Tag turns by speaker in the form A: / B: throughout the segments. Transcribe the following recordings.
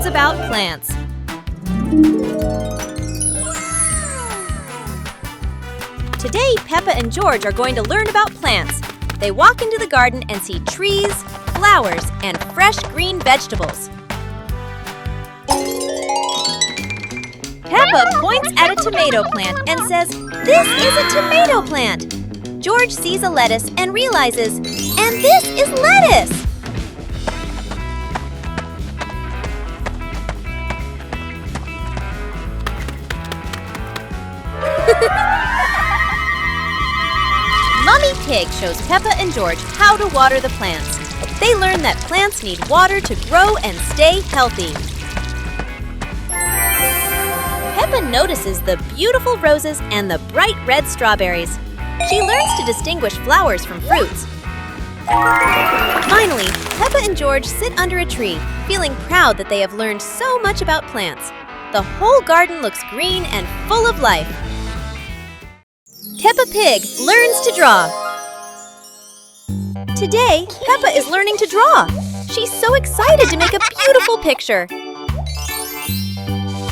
A: about plants. Today, Peppa and George are going to learn about plants. They walk into the garden and see trees, flowers, and fresh green vegetables. Peppa points at a tomato plant and says, "This is a tomato plant." George sees a lettuce and realizes, "And this is lettuce!" Mummy Pig shows Peppa and George how to water the plants. They learn that plants need water to grow and stay healthy. Peppa notices the beautiful roses and the bright red strawberries. She learns to distinguish flowers from fruits. Finally, Peppa and George sit under a tree, feeling proud that they have learned so much about plants. The whole garden looks green and full of life. Peppa Pig learns to draw. Today, Peppa is learning to draw. She's so excited to make a beautiful picture.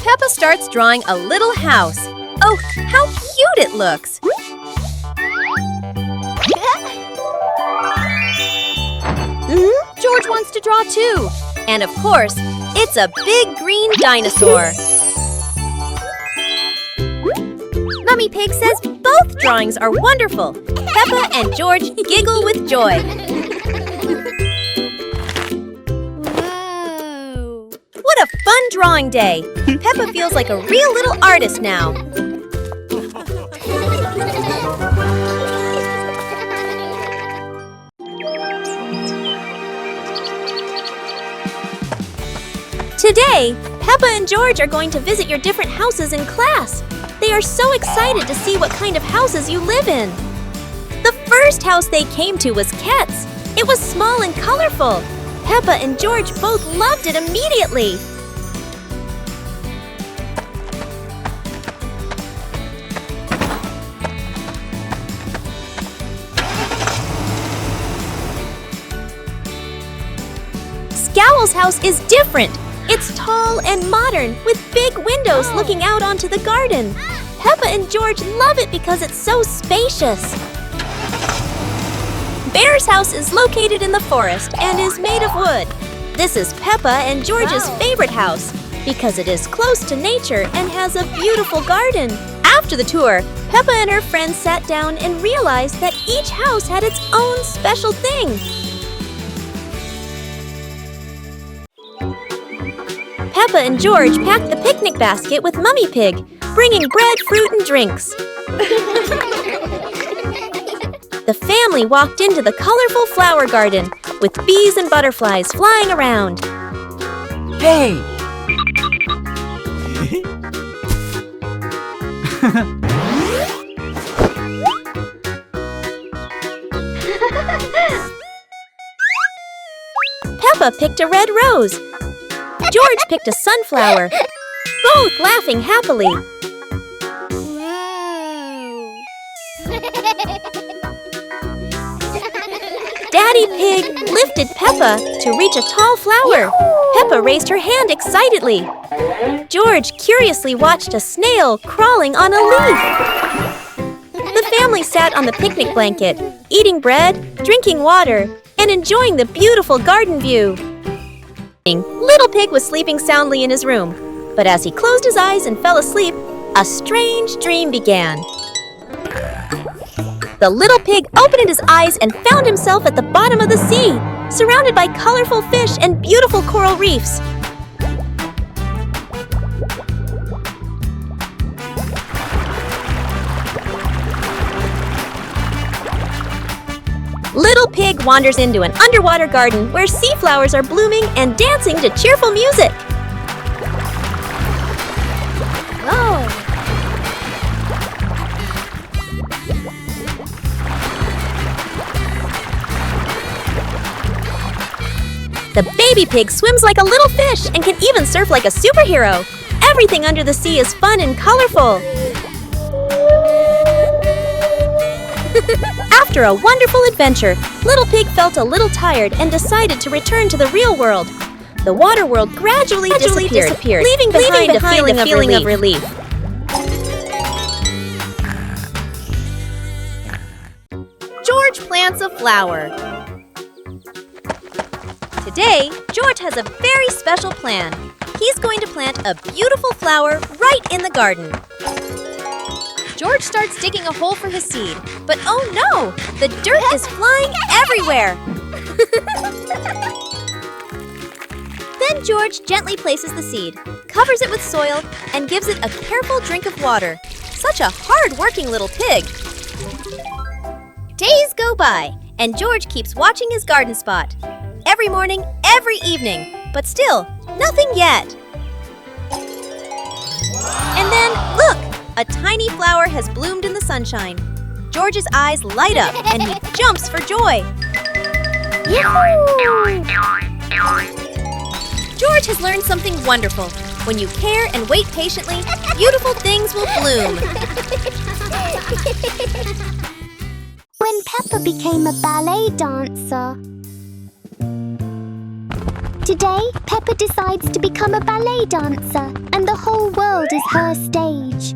A: Peppa starts drawing a little house. Oh, how cute it looks! George wants to draw too. And of course, it's a big green dinosaur. Mummy Pig says both drawings are wonderful. Peppa and George giggle with joy. Whoa! What a fun drawing day! Peppa feels like a real little artist now. Today, Peppa and George are going to visit your different houses in class. They are so excited to see what kind of houses you live in. The first house they came to was Ket's. It was small and colorful. Peppa and George both loved it immediately. Scowl's house is different. It's tall and modern, with big windows looking out onto the garden. Peppa and George love it because it's so spacious. Bear's house is located in the forest and is made of wood. This is Peppa and George's favorite house because it is close to nature and has a beautiful garden. After the tour, Peppa and her friends sat down and realized that each house had its own special thing. Peppa and George packed the picnic basket with Mummy Pig, bringing bread, fruit, and drinks. The family walked into the colorful flower garden with bees and butterflies flying around.
B: Hey!
A: Peppa picked a red rose. George picked a sunflower, both laughing happily. Daddy Pig lifted Peppa to reach a tall flower. Peppa raised her hand excitedly. George curiously watched a snail crawling on a leaf. The family sat on the picnic blanket, eating bread, drinking water, and enjoying the beautiful garden view. Little Pig was sleeping soundly in his room, but as he closed his eyes and fell asleep, a strange dream began. The little pig opened his eyes and found himself at the bottom of the sea, surrounded by colorful fish and beautiful coral reefs. Little Pig wanders into an underwater garden where sea flowers are blooming and dancing to cheerful music. Oh! The baby pig swims like a little fish and can even surf like a superhero. Everything under the sea is fun and colorful. After a wonderful adventure, Little Pig felt a little tired and decided to return to the real world. The water world gradually disappeared, leaving behind a feeling of relief. George plants a flower. Today, George has a very special plan. He's going to plant a beautiful flower right in the garden. George starts digging a hole for his seed, but oh no! The dirt is flying everywhere! Then George gently places the seed, covers it with soil, and gives it a careful drink of water. Such a hard-working little pig! Days go by, and George keeps watching his garden spot. Every morning, every evening, but still, nothing yet. And then, look! A tiny flower has bloomed in the sunshine. George's eyes light up, and he jumps for joy. Yahoo! George has learned something wonderful. When you care and wait patiently, beautiful things will bloom.
C: When Peppa became a ballet dancer. Today, Peppa decides to become a ballet dancer, and the whole world is her stage.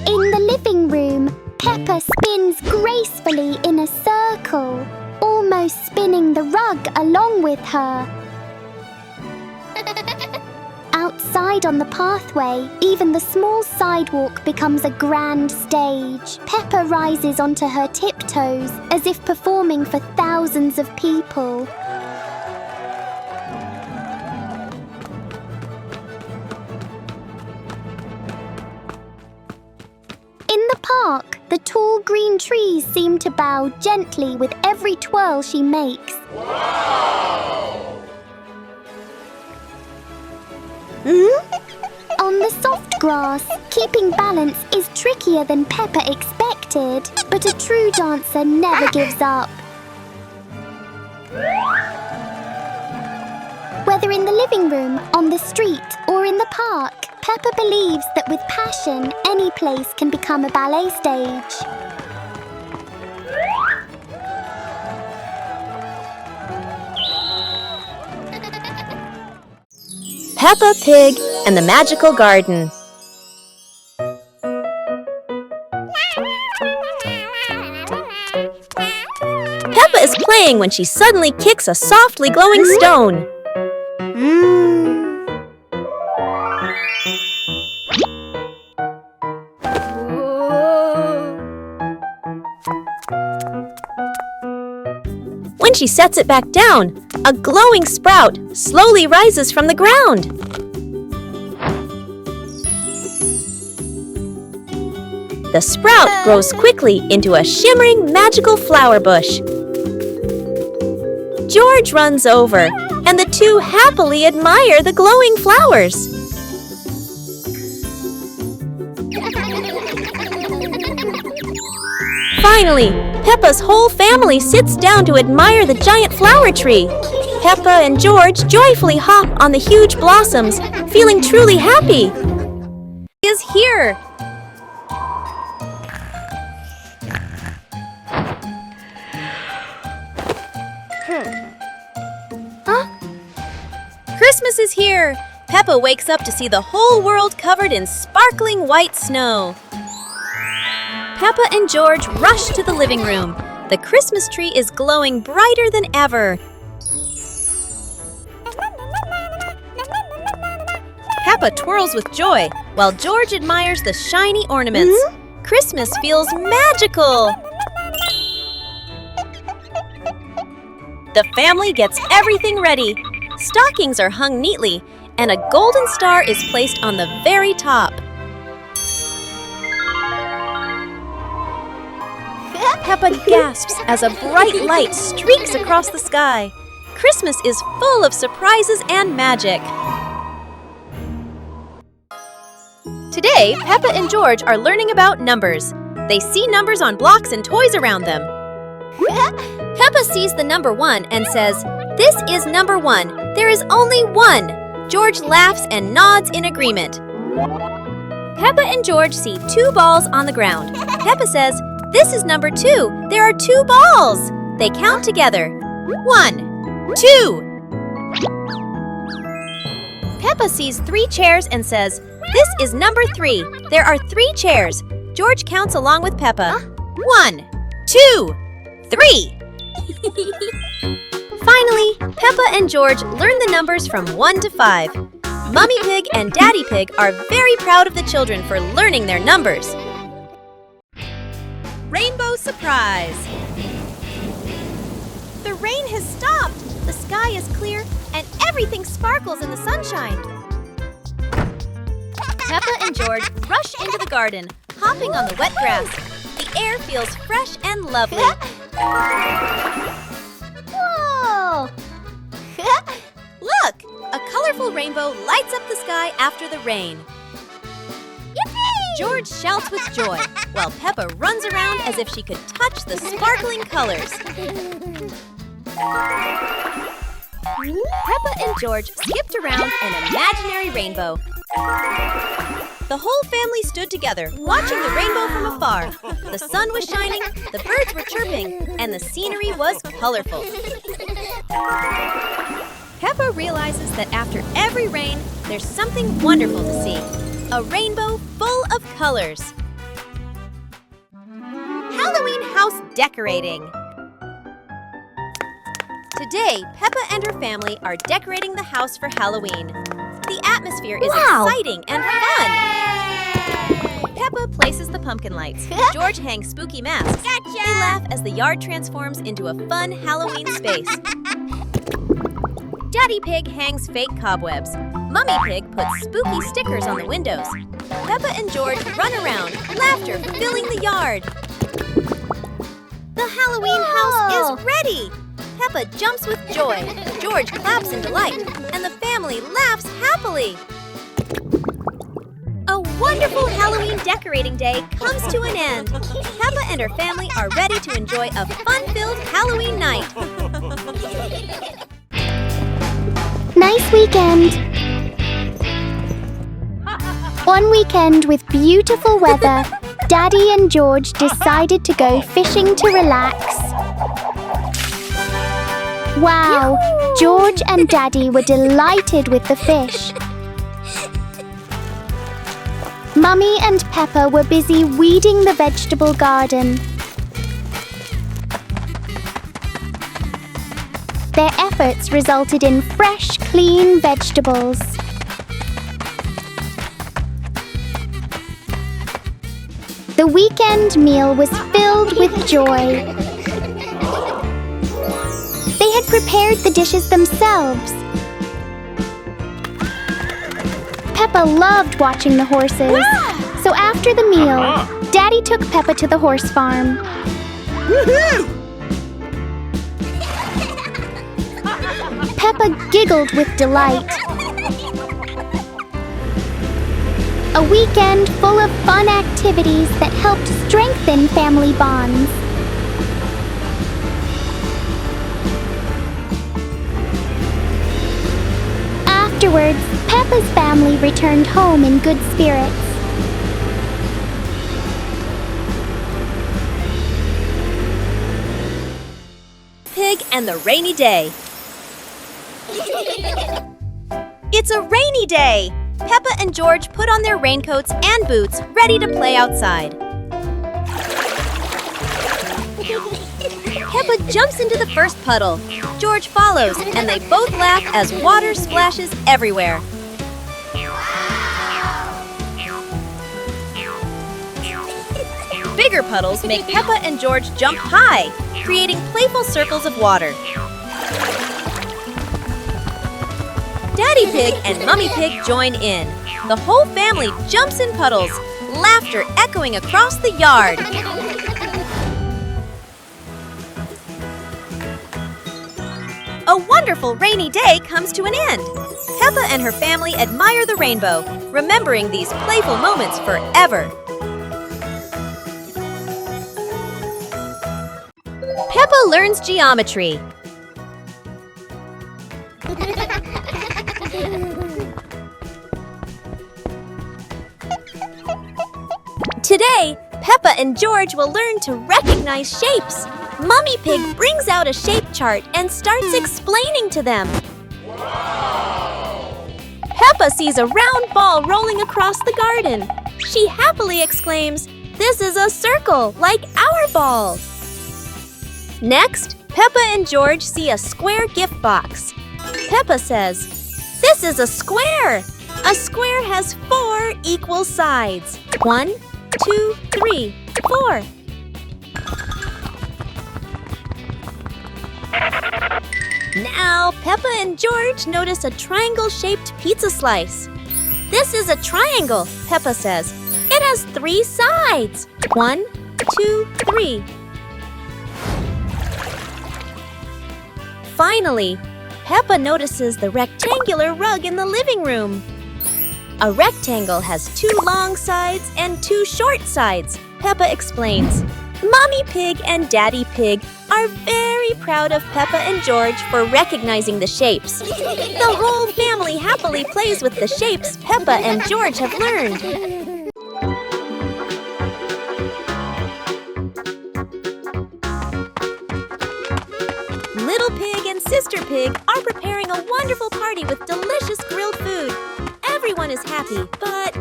C: In the living room, Peppa spins gracefully in a circle, almost spinning the rug along with her. Outside on the pathway, even the small sidewalk becomes a grand stage. Peppa rises onto her tiptoes as if performing for thousands of people. In the park, the tall green trees seem to bow gently with every twirl she makes. On the soft grass, keeping balance is trickier than Peppa expected, but a true dancer never gives up. Whether in the living room, on the street, or in the park, Peppa believes that with passion, any place can become a ballet stage.
A: Peppa Pig and the Magical Garden. Peppa is playing when she suddenly kicks a softly glowing stone. When she sets it back down, a glowing sprout slowly rises from the ground. The sprout grows quickly into a shimmering magical flower bush. George runs over, and the two happily admire the glowing flowers. Finally, Peppa's whole family sits down to admire the giant flower tree. Peppa and George joyfully hop on the huge blossoms, feeling truly happy. He is here! Christmas is here! Peppa wakes up to see the whole world covered in sparkling white snow. Peppa and George rush to the living room. The Christmas tree is glowing brighter than ever. Peppa twirls with joy, while George admires the shiny ornaments. Christmas feels magical! The family gets everything ready. Stockings are hung neatly, and a golden star is placed on the very top. Peppa gasps as a bright light streaks across the sky. Christmas is full of surprises and magic. Today, Peppa and George are learning about numbers. They see numbers on blocks and toys around them. Peppa sees the number 1 and says, "This is number 1. There is only 1." George laughs and nods in agreement. Peppa and George see 2 balls on the ground. Peppa says, "This is number 2. There are 2 balls." They count together. 1, 2. Peppa sees 3 chairs and says, "This is number 3. There are 3 chairs." George counts along with Peppa. 1, 2, 3. Finally, Peppa and George learn the numbers from 1 to 5. Mummy Pig and Daddy Pig are very proud of the children for learning their numbers. Rainbow surprise! The rain has stopped. The sky is clear and everything sparkles in the sunshine. Peppa and George rush into the garden, hopping on the wet grass. The air feels fresh and lovely.
C: Whoa!
A: Look! A colorful rainbow lights up the sky after the rain.
C: Yippee!
A: George shouts with joy, while Peppa runs around as if she could touch the sparkling colors. Peppa and George skipped around an imaginary rainbow. The whole family stood together, watching the rainbow from afar. The sun was shining, the birds were chirping, and the scenery was colorful. Peppa realizes that after every rain, there's something wonderful to see. A rainbow full of colors. Halloween house decorating. Today, Peppa and her family are decorating the house for Halloween. The atmosphere is exciting and fun. Peppa places the pumpkin lights. George hangs spooky masks.
C: Gotcha!
A: They laugh as the yard transforms into a fun Halloween space. Daddy Pig hangs fake cobwebs. Mummy Pig puts spooky stickers on the windows. Peppa and George run around, laughter filling the yard. The Halloween house is ready! Peppa jumps with joy, George claps in delight, and the family laughs happily. A wonderful Halloween decorating day comes to an end. Peppa and her family are ready to enjoy a fun-filled Halloween night.
C: Nice weekend. One weekend with beautiful weather, Daddy and George decided to go fishing to relax. Wow, George and Daddy were delighted with the fish. Mummy and Peppa were busy weeding the vegetable garden. Their efforts resulted in fresh, clean vegetables. The weekend meal was filled with joy. They had prepared the dishes themselves. Peppa loved watching the horses. So after the meal, Daddy took Peppa to the horse farm. Peppa giggled with delight. A weekend full of fun activities that helped strengthen family bonds. Afterwards, Peppa's family returned home in good spirits.
A: Pig and the rainy day. It's a rainy day! Peppa and George put on their raincoats and boots, ready to play outside. Peppa jumps into the first puddle. George follows, and they both laugh as water splashes everywhere. Bigger puddles make Peppa and George jump high, creating playful circles of water. Daddy Pig and Mummy Pig join in. The whole family jumps in puddles, laughter echoing across the yard. A wonderful rainy day comes to an end. Peppa and her family admire the rainbow, remembering these playful moments forever. Peppa learns geometry. Today, Peppa and George will learn to recognize shapes. Mummy Pig brings out a shape chart and starts explaining to them. Peppa sees a round ball rolling across the garden. She happily exclaims, "This is a circle, like our ball." Next, Peppa and George see a square gift box. Peppa says, "This is a square. A square has 4 equal sides. 1, 2, 3, 4. Now, Peppa and George notice a triangle-shaped pizza slice. "This is a triangle," Peppa says. "It has 3 sides. 1, 2, 3. Finally, Peppa notices the rectangular rug in the living room. A rectangle has 2 long sides and 2 short sides, Peppa explains. Mommy Pig and Daddy Pig are very proud of Peppa and George for recognizing the shapes. The whole family happily plays with the shapes Peppa and George have learned. Little Pig and Sister Pig are preparing a wonderful party with delicious grilled food. Everyone is happy, but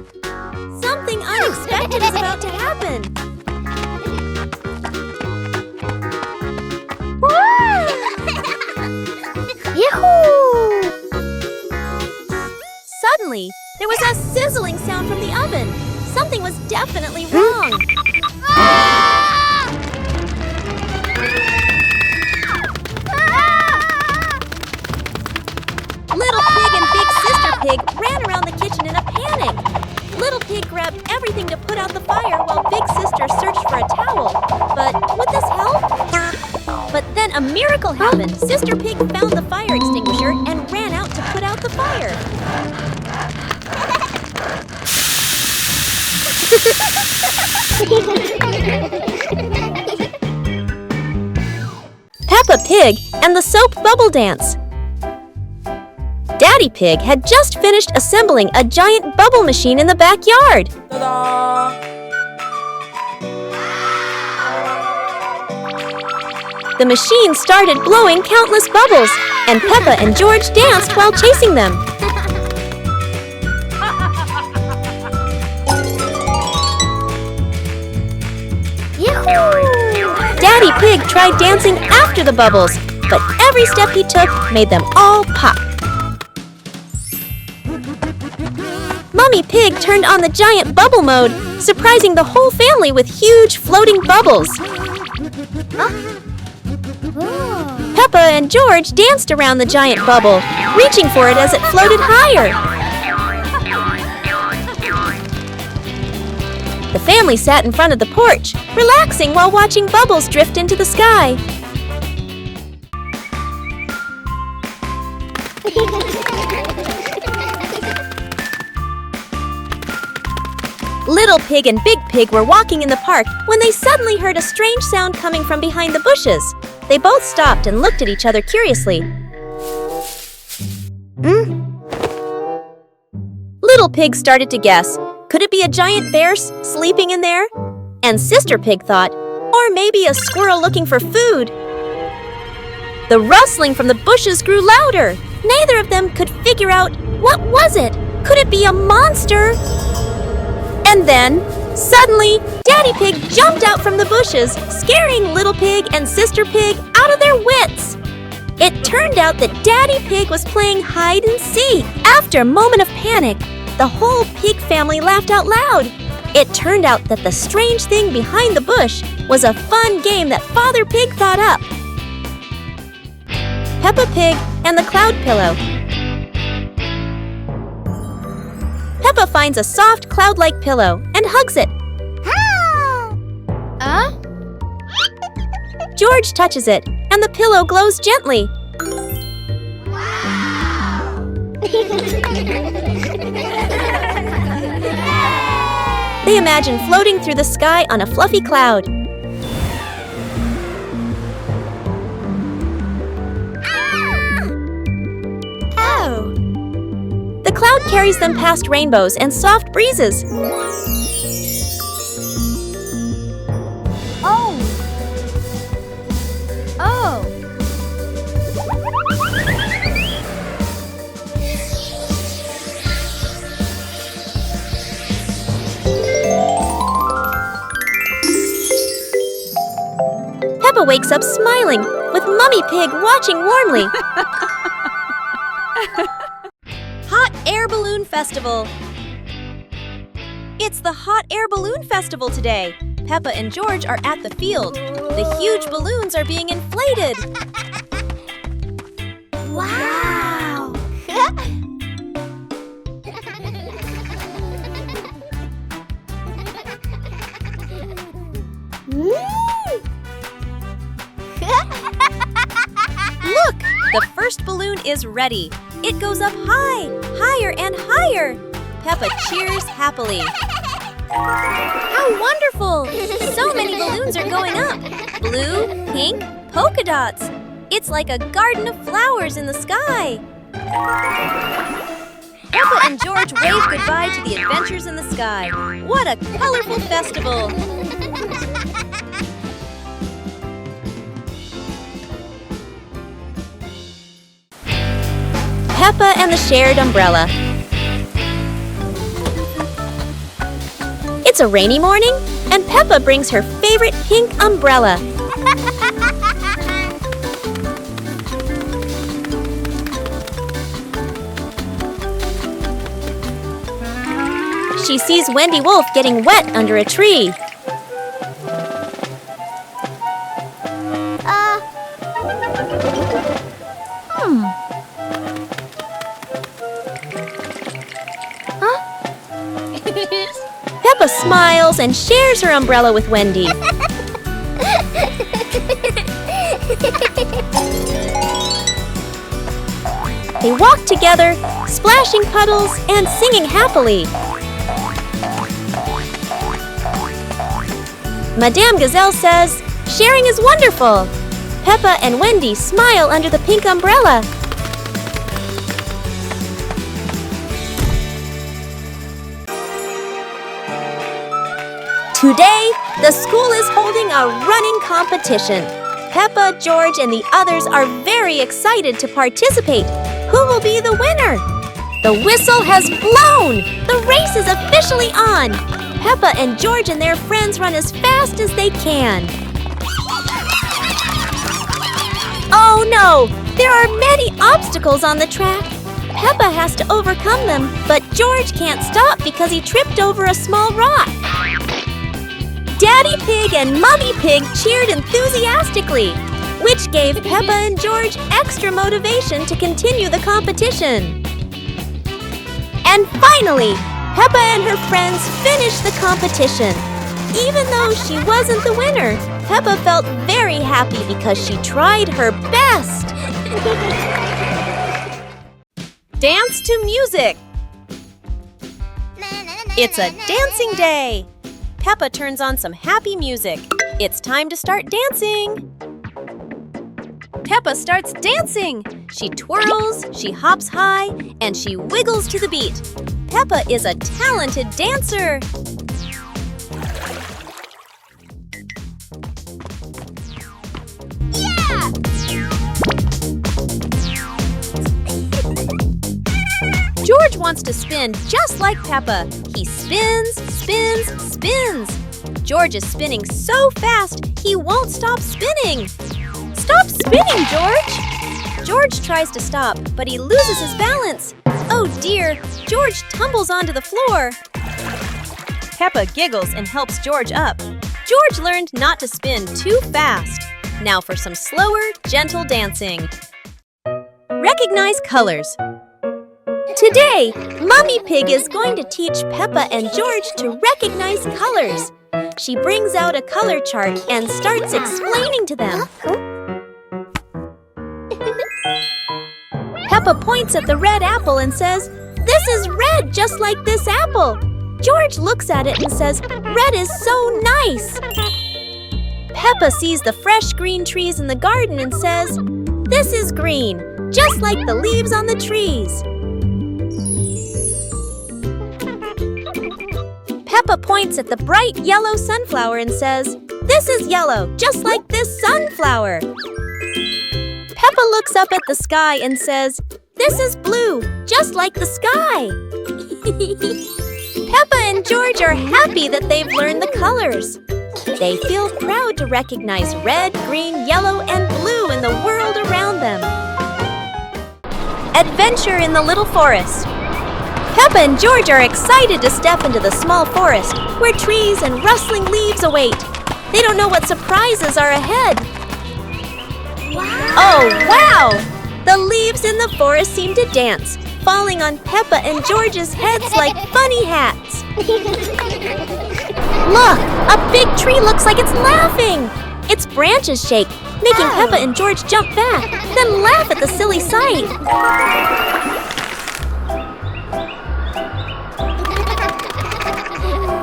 A: something unexpected is about to happen.
C: Yahoo!
A: Suddenly, there was a sizzling sound from the oven. Something was definitely wrong. Little Pig and Big Sister Pig ran around the kitchen in a panic. Little Pig grabbed everything to put out the fire while Big Sister searched for a towel. But would this help? But then a miracle happened. Sister Pig found the fire extinguisher and ran out to put out the fire. Peppa Pig and the Soap Bubble Dance. Daddy Pig had just finished assembling a giant bubble machine in the backyard.
B: Ta-da!
A: The machine started blowing countless bubbles, and Peppa and George danced while chasing them. Daddy Pig tried dancing after the bubbles, but every step he took made them all pop. Mummy Pig turned on the giant bubble mode, surprising the whole family with huge floating bubbles. Peppa and George danced around the giant bubble, reaching for it as it floated higher. The family sat in front of the porch, relaxing while watching bubbles drift into the sky. Little Pig and Big Pig were walking in the park when they suddenly heard a strange sound coming from behind the bushes. They both stopped and looked at each other curiously. Little Pig started to guess. Could it be a giant bear sleeping in there? And Sister Pig thought, or maybe a squirrel looking for food. The rustling from the bushes grew louder. Neither of them could figure out, what was it? Could it be a monster? And then, suddenly, Daddy Pig jumped out from the bushes, scaring Little Pig and Sister Pig out of their wits. It turned out that Daddy Pig was playing hide and seek. After a moment of panic, the whole pig family laughed out loud. It turned out that the strange thing behind the bush was a fun game that Father Pig thought up. Peppa Pig and the Cloud Pillow. Peppa finds a soft cloud-like pillow and hugs it. George touches it, and the pillow glows gently. They imagine floating through the sky on a fluffy cloud. The cloud carries them past rainbows and soft breezes. Peppa wakes up smiling, with Mummy Pig watching warmly. Hot Air Balloon Festival. It's the Hot Air Balloon Festival today. Peppa and George are at the field. The huge balloons are being inflated.
C: Wow!
A: Look! The first balloon is ready. It goes up high, higher and higher. Peppa cheers happily. How wonderful! So many balloons are going up. Blue, pink, polka dots. It's like a garden of flowers in the sky. Peppa and George wave goodbye to the adventures in the sky. What a colorful festival! Peppa and the Shared Umbrella. It's a rainy morning, and Peppa brings her favorite pink umbrella. She sees Wendy Wolf getting wet under a tree. Peppa smiles and shares her umbrella with Wendy. They walk together, splashing puddles and singing happily. Madame Gazelle says, "Sharing is wonderful." Peppa and Wendy smile under the pink umbrella. Today, the school is holding a running competition. Peppa, George, and the others are very excited to participate. Who will be the winner? The whistle has blown! The race is officially on! Peppa and George and their friends run as fast as they can. Oh no! There are many obstacles on the track. Peppa has to overcome them, but George can't stop because he tripped over a small rock. Daddy Pig and Mummy Pig cheered enthusiastically, which gave Peppa and George extra motivation to continue the competition. And finally, Peppa and her friends finished the competition. Even though she wasn't the winner, Peppa felt very happy because she tried her best. Dance to music. It's a dancing day. Peppa turns on some happy music. It's time to start dancing. Peppa starts dancing. She twirls, she hops high, and she wiggles to the beat. Peppa is a talented dancer.
C: Yeah!
A: George wants to spin just like Peppa. He spins, spins, spins. George is spinning so fast, he won't stop spinning. Stop spinning, George! George tries to stop, but he loses his balance. Oh dear, George tumbles onto the floor. Peppa giggles and helps George up. George learned not to spin too fast. Now for some slower, gentle dancing. Recognize colors. Today, Mummy Pig is going to teach Peppa and George to recognize colors. She brings out a color chart and starts explaining to them. Peppa points at the red apple and says, "This is red just like this apple." George looks at it and says, "Red is so nice." Peppa sees the fresh green trees in the garden and says, "This is green, just like the leaves on the trees." Peppa points at the bright yellow sunflower and says, "This is yellow, just like this sunflower." Peppa looks up at the sky and says, "This is blue, just like the sky." Peppa and George are happy that they've learned the colors. They feel proud to recognize red, green, yellow, and blue in the world around them. Adventure in the Little Forest. Peppa and George are excited to step into the small forest where trees and rustling leaves await. They don't know what surprises are ahead. Wow! Oh, wow! The leaves in the forest seem to dance, falling on Peppa and George's heads like funny hats. Look! A big tree looks like it's laughing! Its branches shake, making Peppa and George jump back, then laugh at the silly sight.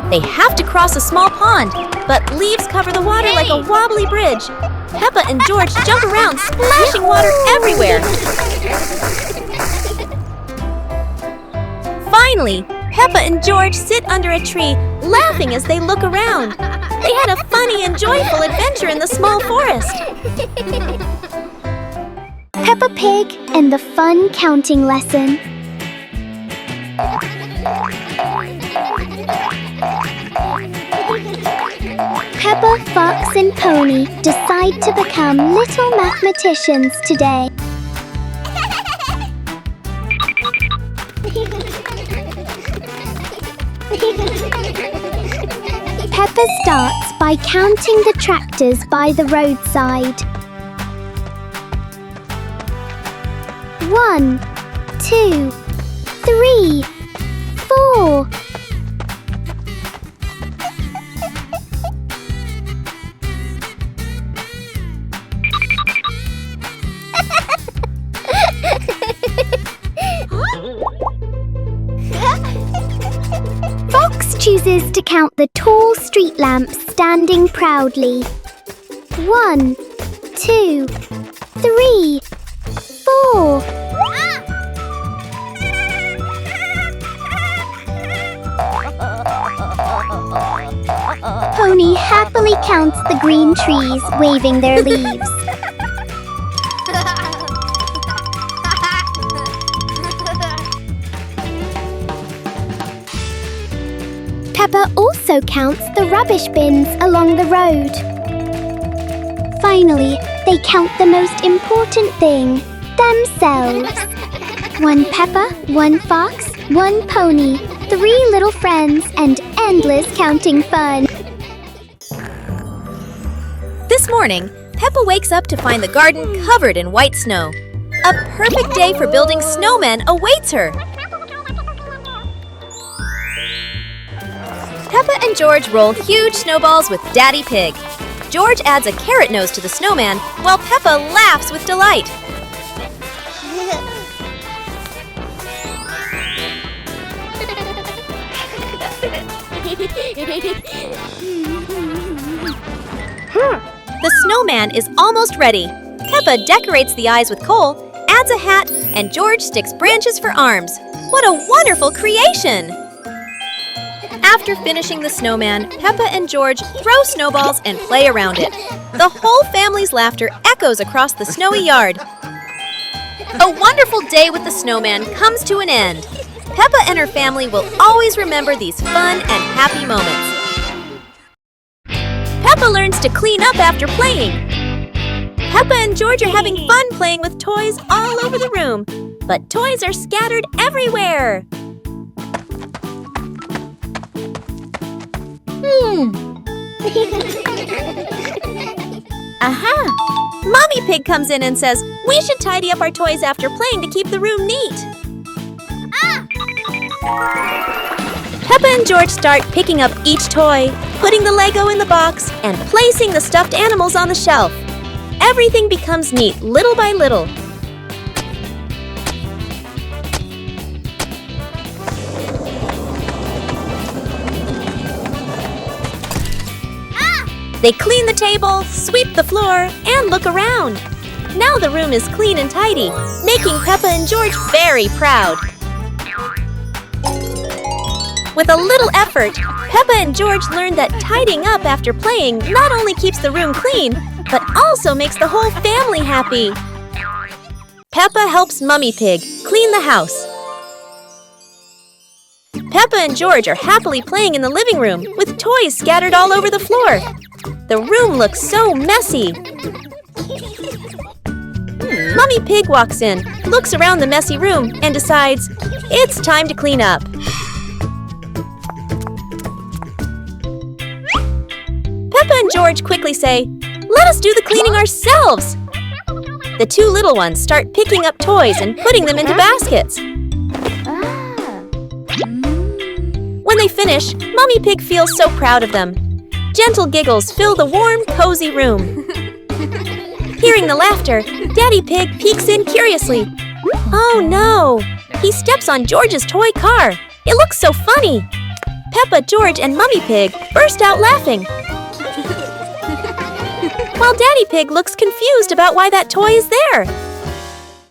A: They have to cross a small pond, but leaves cover the water like a wobbly bridge. Peppa and George jump around, splashing water everywhere. Finally, Peppa and George sit under a tree, laughing as they look around. They had a funny and joyful adventure in the small forest.
C: Peppa Pig and the Fun Counting Lesson. Peppa, Fox and Pony decide to become little mathematicians today. Peppa starts by counting the tractors by the roadside. 1, 2, 3, 4. Fox chooses to count the tall street lamps standing proudly. 1, 2, 3, 4. Pony happily counts the green trees waving their leaves. Peppa also counts the rubbish bins along the road. Finally, they count the most important thing, themselves. 1 Peppa, 1 Fox, 1 Pony, 3 little friends, and endless counting fun.
A: This morning, Peppa wakes up to find the garden covered in white snow. A perfect day for building snowmen awaits her. Peppa and George roll huge snowballs with Daddy Pig. George adds a carrot nose to the snowman while Peppa laughs with delight. The snowman is almost ready. Peppa decorates the eyes with coal, adds a hat, and George sticks branches for arms. What a wonderful creation! After finishing the snowman, Peppa and George throw snowballs and play around it. The whole family's laughter echoes across the snowy yard. A wonderful day with the snowman comes to an end. Peppa and her family will always remember these fun and happy moments. Peppa learns to clean up after playing. Peppa and George are having fun playing with toys all over the room, but toys are scattered everywhere. Aha! Mommy Pig comes in and says, we should tidy up our toys after playing to keep the room neat. Peppa and George start picking up each toy, putting the Lego in the box, and placing the stuffed animals on the shelf. Everything becomes neat little by little. They clean the table, sweep the floor, and look around. Now the room is clean and tidy, making Peppa and George very proud. With a little effort, Peppa and George learned that tidying up after playing not only keeps the room clean, but also makes the whole family happy. Peppa helps Mummy Pig clean the house. Peppa and George are happily playing in the living room with toys scattered all over the floor. The room looks so messy. Mummy Pig walks in, looks around the messy room, and decides it's time to clean up. Peppa and George quickly say, "Let us do the cleaning ourselves." The two little ones start picking up toys and putting them into baskets. When they finish, Mummy Pig feels so proud of them. Gentle giggles fill the warm, cozy room. Hearing the laughter, Daddy Pig peeks in curiously. Oh no! He steps on George's toy car. It looks so funny. Peppa, George, and Mummy Pig burst out laughing. While Daddy Pig looks confused about why that toy is there.